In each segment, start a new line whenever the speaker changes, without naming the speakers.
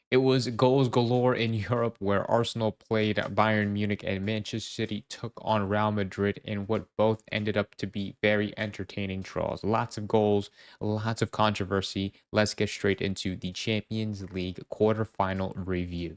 It was goals galore in Europe where Arsenal played Bayern Munich and Manchester City took on Real Madrid in what both ended up to be very entertaining draws. Lots of goals, lots of controversy. Let's get straight into the Champions League quarterfinal review.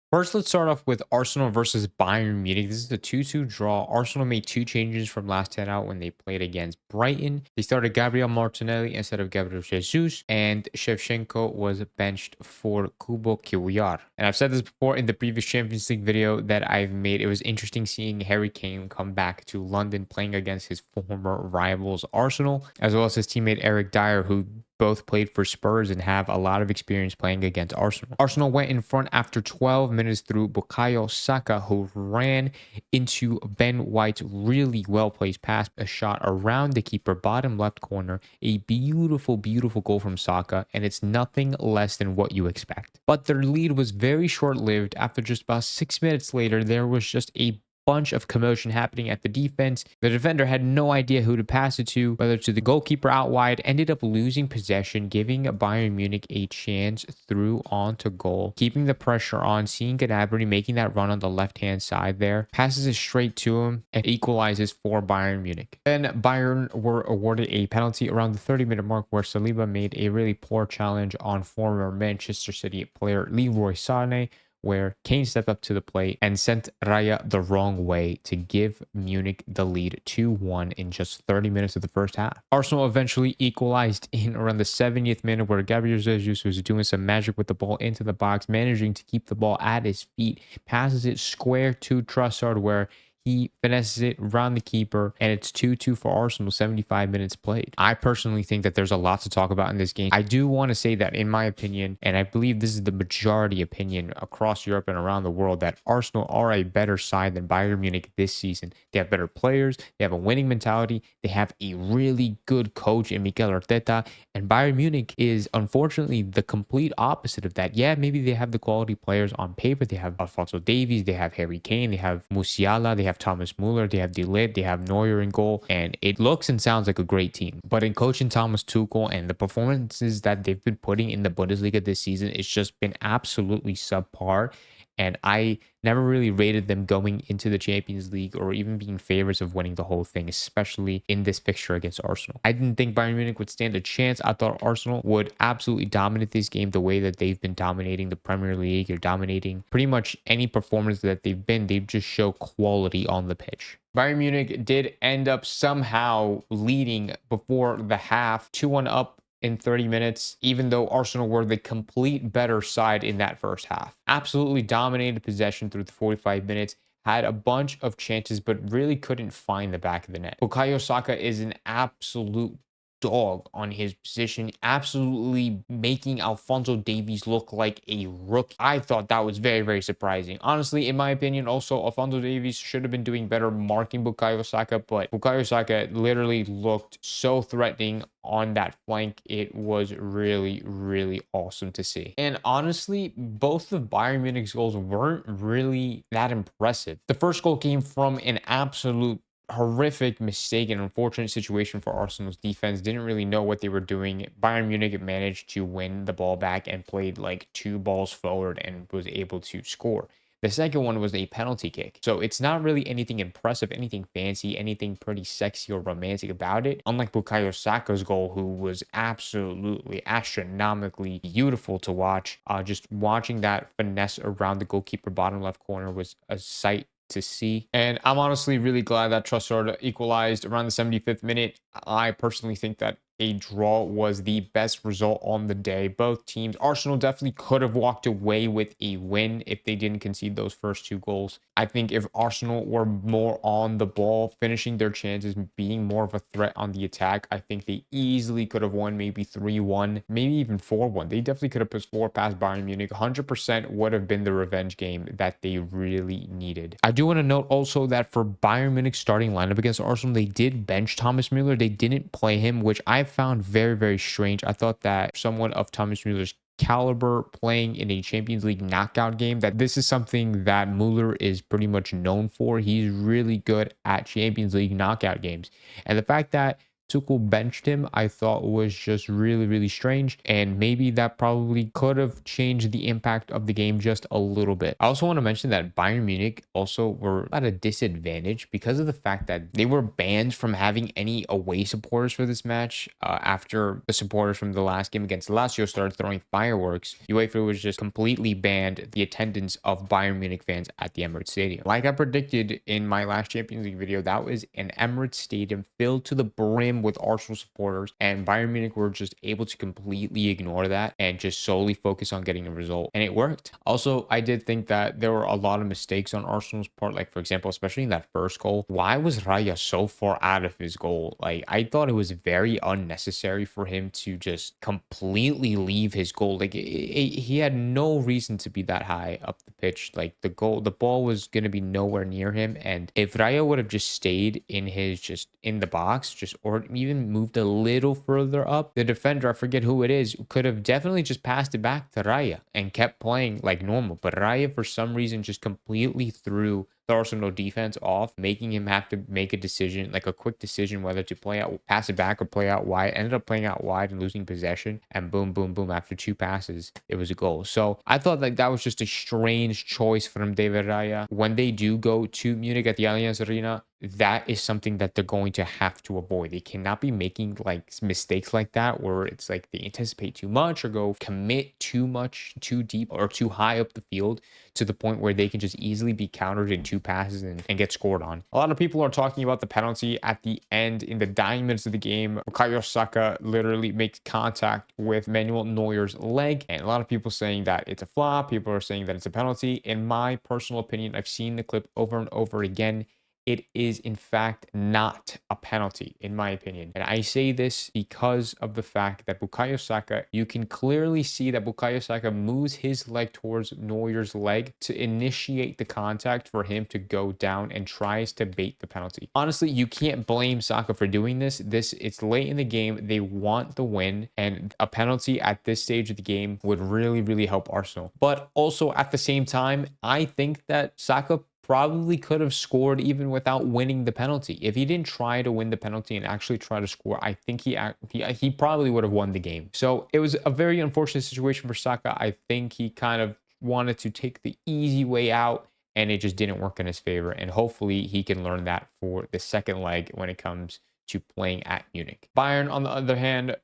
First, let's start off with Arsenal versus Bayern Munich. This is a 2-2 draw. Arsenal made two changes from last 10 out when they played against Brighton. They started Gabriel Martinelli instead of Gabriel Jesus, and Shevchenko was benched for Kubo Kiwior. And I've said this before in the previous Champions League video that I've made. It was interesting seeing Harry Kane come back to London playing against his former rivals Arsenal, as well as his teammate Eric Dyer, who both played for Spurs and have a lot of experience playing against Arsenal. Arsenal went in front after 12 minutes through Bukayo Saka, who ran into Ben White's really well-placed pass, a shot around the keeper, bottom left corner, a beautiful, beautiful goal from Saka, and it's nothing less than what you expect. But their lead was very short-lived. After just about 6 minutes later, there was just a bunch of commotion happening at the defense. The defender had no idea who to pass it to, whether to the goalkeeper out wide, ended up losing possession, giving Bayern Munich a chance through onto goal, keeping the pressure on, seeing Gnabry making that run on the left-hand side there, passes it straight to him and equalizes for Bayern Munich. Then Bayern were awarded a penalty around the 30-minute mark where Saliba made a really poor challenge on former Manchester City player Leroy Sané, where Kane stepped up to the plate and sent Raya the wrong way to give Munich the lead 2-1 in just 30 minutes of the first half. Arsenal eventually equalized in around the 70th minute where Gabriel Jesus was doing some magic with the ball into the box, managing to keep the ball at his feet, passes it square to Trossard where he finesses it around the keeper, and it's 2-2 for Arsenal, 75 minutes played. I personally think that there's a lot to talk about in this game. I do want to say that, in my opinion, and I believe this is the majority opinion across Europe and around the world, that Arsenal are a better side than Bayern Munich this season. They have better players, they have a winning mentality, they have a really good coach in Mikel Arteta, and Bayern Munich is unfortunately the complete opposite of that. Yeah, maybe they have the quality players on paper. They have Alphonso Davies, they have Harry Kane, they have Musiala, they have Thomas Muller, they have De Ligt, they have Neuer in goal, and it looks and sounds like a great team. But in coaching Thomas Tuchel and the performances that they've been putting in the Bundesliga this season, it's just been absolutely subpar. And I never really rated them going into the Champions League or even being favorites of winning the whole thing, especially in this fixture against Arsenal. I didn't think Bayern Munich would stand a chance. I thought Arsenal would absolutely dominate this game the way that they've been dominating the Premier League or dominating pretty much any performance that they've been. They just show quality on the pitch. Bayern Munich did end up somehow leading before the half, 2-1 up in 30 minutes, even though Arsenal were the complete better side in that first half. Absolutely dominated possession through the 45 minutes, had a bunch of chances, but really couldn't find the back of the net. Bukayo Saka is an absolute dog on his position, absolutely making Alphonso Davies look like a rookie. I thought that was very, very surprising. Honestly, in my opinion, also, Alphonso Davies should have been doing better marking Bukayo Saka, but Bukayo Saka literally looked so threatening on that flank. It was really, really awesome to see. And honestly, both of Bayern Munich's goals weren't really that impressive. The first goal came from an absolute horrific mistake and unfortunate situation for Arsenal's defense. Didn't really know what they were doing. Bayern Munich managed to win the ball back and played like two balls forward and was able to score. The second one was a penalty kick. So it's not really anything impressive, anything fancy, anything pretty sexy or romantic about it. Unlike Bukayo Saka's goal, who was absolutely astronomically beautiful to watch. Just watching that finesse around the goalkeeper bottom left corner was a sight to see. And I'm honestly really glad that Trossard equalized around the 75th minute. I personally think that a draw was the best result on the day. Both teams, Arsenal definitely could have walked away with a win if they didn't concede those first two goals. I think if Arsenal were more on the ball, finishing their chances, being more of a threat on the attack, I think they easily could have won maybe 3-1, maybe even 4-1. They definitely could have put 4 past Bayern Munich. 100% would have been the revenge game that they really needed. I do want to note also that for Bayern Munich's starting lineup against Arsenal, they did bench Thomas Muller. They didn't play him, which I found very, very strange. I thought that someone of Thomas Muller's caliber playing in a Champions League knockout game, that this is something that Muller is pretty much known for. He's really good at Champions League knockout games. And the fact that Tuchel benched him, I thought was just really, really strange. And maybe that probably could have changed the impact of the game just a little bit. I also want to mention that Bayern Munich also were at a disadvantage because of the fact that they were banned from having any away supporters for this match after the supporters from the last game against Lazio started throwing fireworks. UEFA was just completely banned the attendance of Bayern Munich fans at the Emirates Stadium. Like I predicted in my last Champions League video, that was an Emirates Stadium filled to the brim with Arsenal supporters, and Bayern Munich were just able to completely ignore that and just solely focus on getting a result, and it worked. Also, I did think that there were a lot of mistakes on Arsenal's part, like for example, especially in that first goal. Why was Raya so far out of his goal? Like, I thought it was very unnecessary for him to just completely leave his goal. Like, he had no reason to be that high up the pitch. Like, the ball was going to be nowhere near him, and if Raya would have just stayed in his, just in the box, just, or even moved a little further up, the defender, I forget who it is, could have definitely just passed it back to Raya and kept playing like normal. But Raya, for some reason, just completely threw the Arsenal defense off, making him have to make a decision, like a quick decision, whether to play out, pass it back or play out wide. Ended up playing out wide and losing possession. And boom, boom, boom. After 2 passes, it was a goal. So I thought like that was just a strange choice from David Raya. When they do go to Munich at the Allianz Arena, that is something that they're going to have to avoid. They cannot be making like mistakes like that where it's like they anticipate too much or go commit too much, too deep or too high up the field to the point where they can just easily be countered in 2 passes and get scored on. A lot of people are talking about the penalty at the end in the dying minutes of the game. Bukayo Saka literally makes contact with Manuel Neuer's leg, and a lot of people saying that it's a flop. People are saying that it's a penalty. In my personal opinion, I've seen the clip over and over again. It is, in fact, not a penalty, in my opinion. And I say this because of the fact that Bukayo Saka, you can clearly see that Bukayo Saka moves his leg towards Neuer's leg to initiate the contact for him to go down and tries to bait the penalty. Honestly, you can't blame Saka for doing this. It's late in the game. They want the win, and a penalty at this stage of the game would really, really help Arsenal. But also at the same time, I think that Saka probably could have scored even without winning the penalty. If he didn't try to win the penalty and actually try to score, I think he probably would have won the game. So it was a very unfortunate situation for Saka. I think he kind of wanted to take the easy way out, and it just didn't work in his favor. And hopefully he can learn that for the second leg when it comes to playing at Munich. Bayern, on the other hand,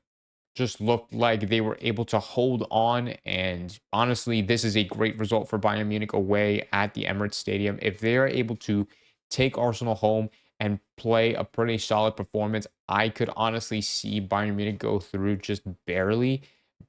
just looked like they were able to hold on. And honestly, this is a great result for Bayern Munich away at the Emirates Stadium. If they're able to take Arsenal home and play a pretty solid performance, I could honestly see Bayern Munich go through just barely.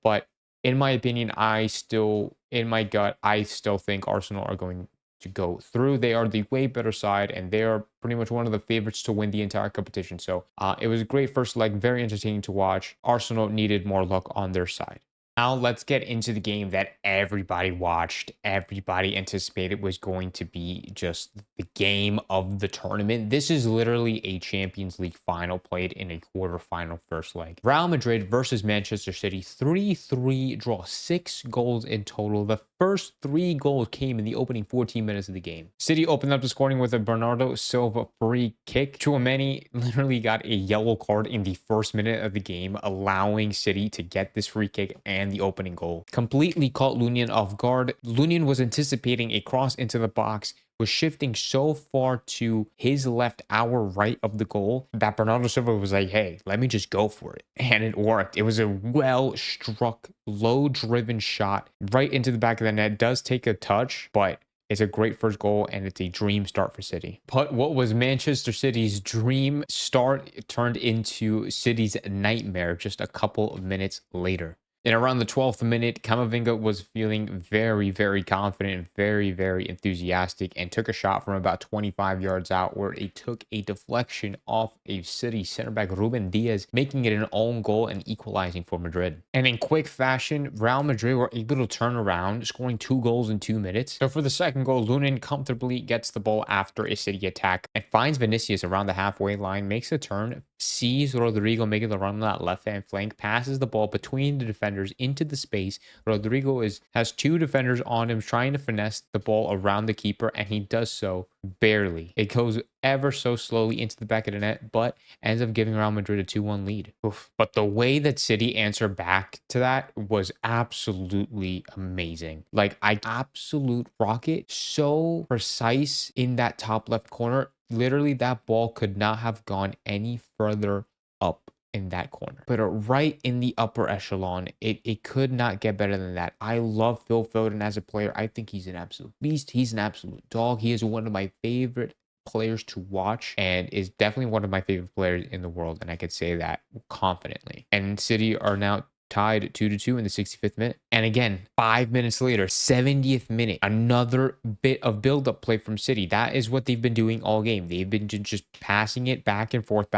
But in my opinion, in my gut, I still think Arsenal are going to go through. They are the way better side, and they are pretty much one of the favorites to win the entire competition. So it was a great first leg, very entertaining to watch. Arsenal needed more luck on their side. Now let's get into the game that everybody watched, everybody anticipated was going to be just the game of the tournament. This is literally a Champions League final played in a quarterfinal first leg. Real Madrid versus Manchester City, 3-3 draw, 6 goals in total. The first 3 goals came in the opening 14 minutes of the game. City opened up the scoring with a Bernardo Silva free kick. Chouameni literally got a yellow card in the first minute of the game, allowing City to get this free kick and the opening goal. Completely caught Lunian off guard. Lunian was anticipating a cross into the box, was shifting so far to his left, our right of the goal, that Bernardo Silva was like, hey, let me just go for it. And it worked. It was a well-struck, low-driven shot right into the back of the net. Does take a touch, but it's a great first goal, and it's a dream start for City. But what was Manchester City's dream start turned into City's nightmare just a couple of minutes later. And around the 12th minute, Camavinga was feeling very, very confident and very, very enthusiastic, and took a shot from about 25 yards out where it took a deflection off a City center back, Ruben Diaz, making it an own goal and equalizing for Madrid. And in quick fashion, Real Madrid were able to turn around, scoring 2 goals in 2 minutes. So for the second goal, Lunin comfortably gets the ball after a City attack and finds Vinicius around the halfway line, makes a turn, sees Rodrigo making the run on that left-hand flank, passes the ball between the defenders, defenders into the space. Rodrigo has two defenders on him trying to finesse the ball around the keeper, and he does so barely. It goes ever so slowly into the back of the net, but ends up giving Real Madrid a 2-1 lead. Oof. But the way that City answered back to that was absolutely amazing. Like, I absolute rocket, so precise in that top left corner. Literally, that ball could not have gone any further up in that corner. But right in the upper echelon, it could not get better than that. I love Phil Foden as a player. I think he's an absolute beast. He's an absolute dog. He is one of my favorite players to watch and is definitely one of my favorite players in the world, and I could say that confidently. And City are now tied 2-2 in the 65th minute. And again, 5 minutes later, 70th minute, another bit of build-up play from City. That is what they've been doing all game. They've been just passing it back and forth,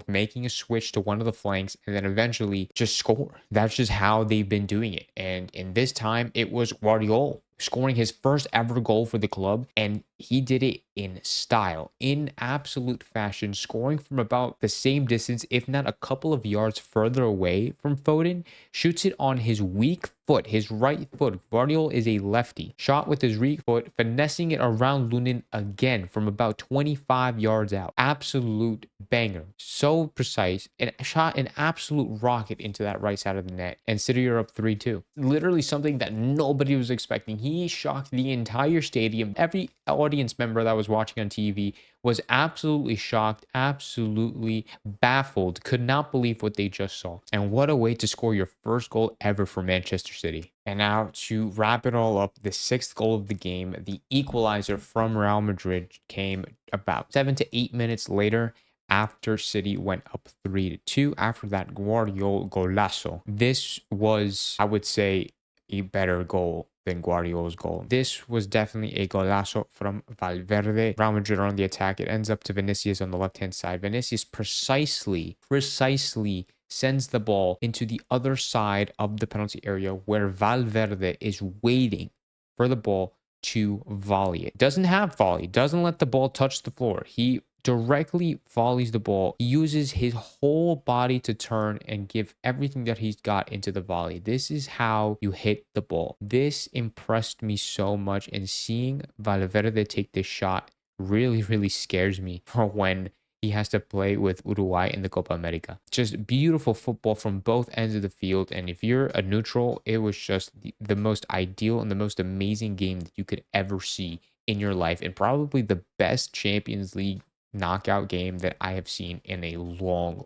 making a switch to one of the flanks, and then eventually just score. That's just how they've been doing it. And in this time, it was Guardiola scoring his first ever goal for the club, and he did it in style, in absolute fashion, scoring from about the same distance, if not a couple of yards further away from Foden, shoots it on his weak foot, his right foot. Guardiola is a lefty. Shot with his weak foot, finessing it around Lunin again from about 25 yards out. Absolute banger. So precise, and shot an absolute rocket into that right side of the net. And City are up 3-2. Literally something that nobody was expecting. He shocked the entire stadium. Every audience member that was watching on TV was absolutely shocked, absolutely baffled, could not believe what they just saw. And what a way to score your first goal ever for Manchester City. And now to wrap it all up, the sixth goal of the game, the equalizer from Real Madrid, came about 7 to 8 minutes later after City went up 3-2 after that Guardiola golazo. This was, I would say, a better goal than Guardiola's goal. This was definitely a golazo from Valverde. Real Madrid are on the attack. It ends up to Vinicius on the left-hand side. Vinicius precisely sends the ball into the other side of the penalty area where Valverde is waiting for the ball to volley it. Doesn't have volley. Doesn't let the ball touch the floor. He directly volleys the ball. He uses his whole body to turn and give everything that he's got into the volley. This is how you hit the ball. This impressed me so much, and seeing Valverde take this shot really scares me for when he has to play with Uruguay in the Copa America. Just beautiful football from both ends of the field. And if you're a neutral, it was just the most ideal and the most amazing game that you could ever see in your life, and probably the best Champions League knockout game that I have seen in a long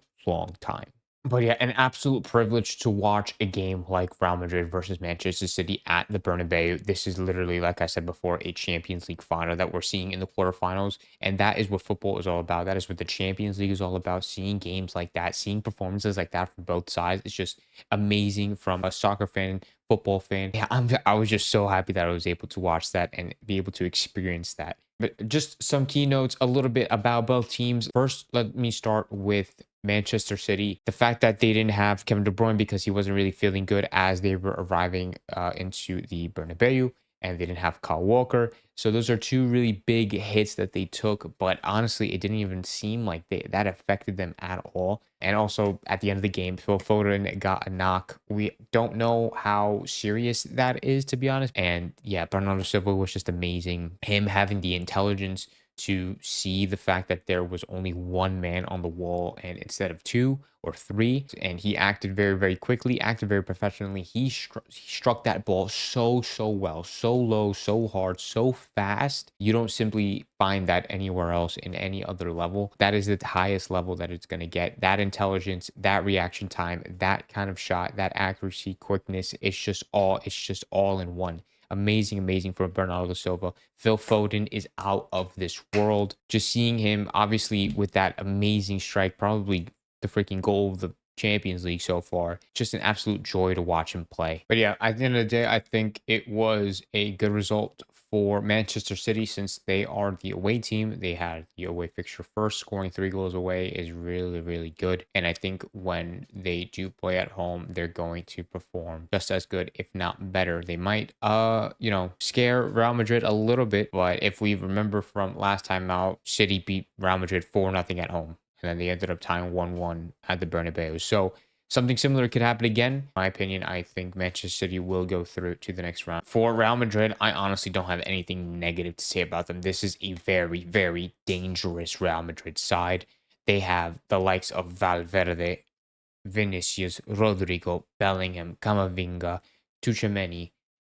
time. But yeah, an absolute privilege to watch a game like Real Madrid versus Manchester City at the Bernabeu. This is literally, like I said before, a Champions League final that we're seeing in the quarterfinals. And that is what football is all about. That is what the Champions League is all about. Seeing games like that, seeing performances like that from both sides. It's just amazing from a soccer fan, football fan. Yeah, I was just so happy that I was able to watch that and be able to experience that. But just some keynotes, a little bit about both teams. First, let me start with Manchester City. The fact that they didn't have Kevin De Bruyne because he wasn't really feeling good as they were arriving into the Bernabeu, and they didn't have Kyle Walker. So those are two really big hits that they took, but honestly, it didn't even seem like that affected them at all. And also, at the end of the game, Phil Foden got a knock. We don't know how serious that is, to be honest. And yeah, Bernardo Silva was just amazing. Him having the intelligence to see the fact that there was only one man on the wall and instead of two or three, and he acted very quickly, acted very professionally. He struck that ball so well, so low, so hard, so fast. You don't simply find that anywhere else in any other level. That is the highest level that it's going to get. That intelligence, that reaction time, that kind of shot, that accuracy, quickness, it's just all in one. Amazing for Bernardo Silva. Phil Foden is out of this world. Just seeing him, obviously, with that amazing strike, probably the freaking goal of the Champions League so far. Just an absolute joy to watch him play. But yeah, at the end of the day, I think it was a good result for Manchester City since they are the away team. They had the away fixture first. Scoring 3 goals away is really good. And I think when they do play at home, they're going to perform just as good, if not better. They might, scare Real Madrid a little bit. But if we remember from last time out, City beat Real Madrid 4-0 at home. And then they ended up tying 1-1 at the Bernabeu. So something similar could happen again. In my opinion, I think Manchester City will go through to the next round. For Real Madrid, I honestly don't have anything negative to say about them. This is a very, very dangerous Real Madrid side. They have the likes of Valverde, Vinicius, Rodrigo, Bellingham, Camavinga, Tuchemeni.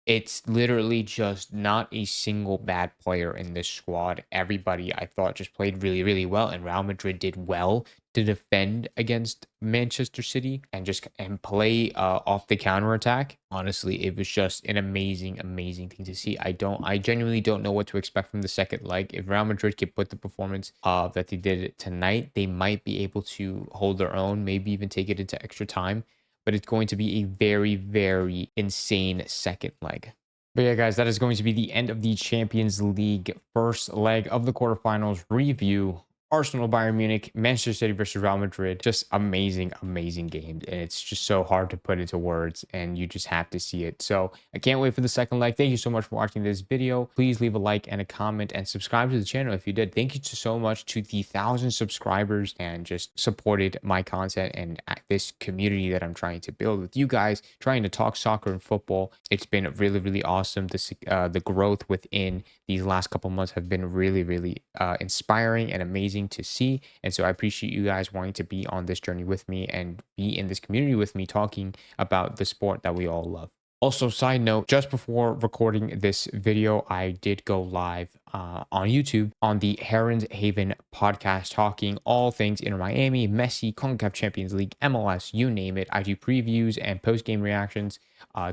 It's literally just not a single bad player in this squad. Everybody I thought just played really, really well, and Real Madrid did well to defend against Manchester City and play off the counter attack. Honestly, it was just an amazing, amazing thing to see. I genuinely don't know what to expect from the second leg. If Real Madrid could put the performance that they did tonight, they might be able to hold their own, maybe even take it into extra time. But it's going to be a very, very insane second leg. But yeah, guys, that is going to be the end of the Champions League first leg of the quarterfinals review. Arsenal, Bayern Munich, Manchester City versus Real Madrid. Just amazing, amazing games. And it's just so hard to put into words, and you just have to see it. So I can't wait for the second leg. Thank you so much for watching this video. Please leave a like and a comment and subscribe to the channel if you did. Thank you so much to the 1,000 subscribers and just supported my content and this community that I'm trying to build with you guys, trying to talk soccer and football. It's been really, really awesome. The growth within these last couple months have been really, really inspiring and amazing to see. And so I appreciate you guys wanting to be on this journey with me and be in this community with me, talking about the sport that we all love. Also, side note, just before recording this video, I did go live on YouTube on the Heron Haven podcast, talking all things Inter Miami, Messi, CONCACAF Champions League, MLS, you name it. I do previews and post-game reactions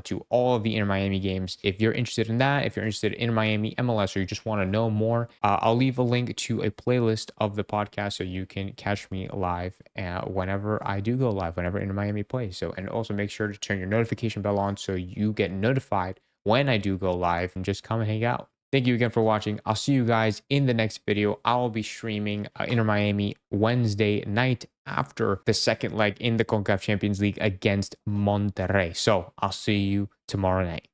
to all of the Inter Miami games. If you're interested in that, if you're interested in Miami, MLS, or you just want to know more, I'll leave a link to a playlist of the podcast so you can catch me live whenever I do go live, whenever Inter Miami plays. So, and also make sure to turn your notification bell on so you get notified when I do go live, and just come and hang out. Thank you again for watching. I'll see you guys in the next video. I will be streaming Inter Miami Wednesday night after the second leg in the CONCACAF Champions League against Monterrey. So I'll see you tomorrow night.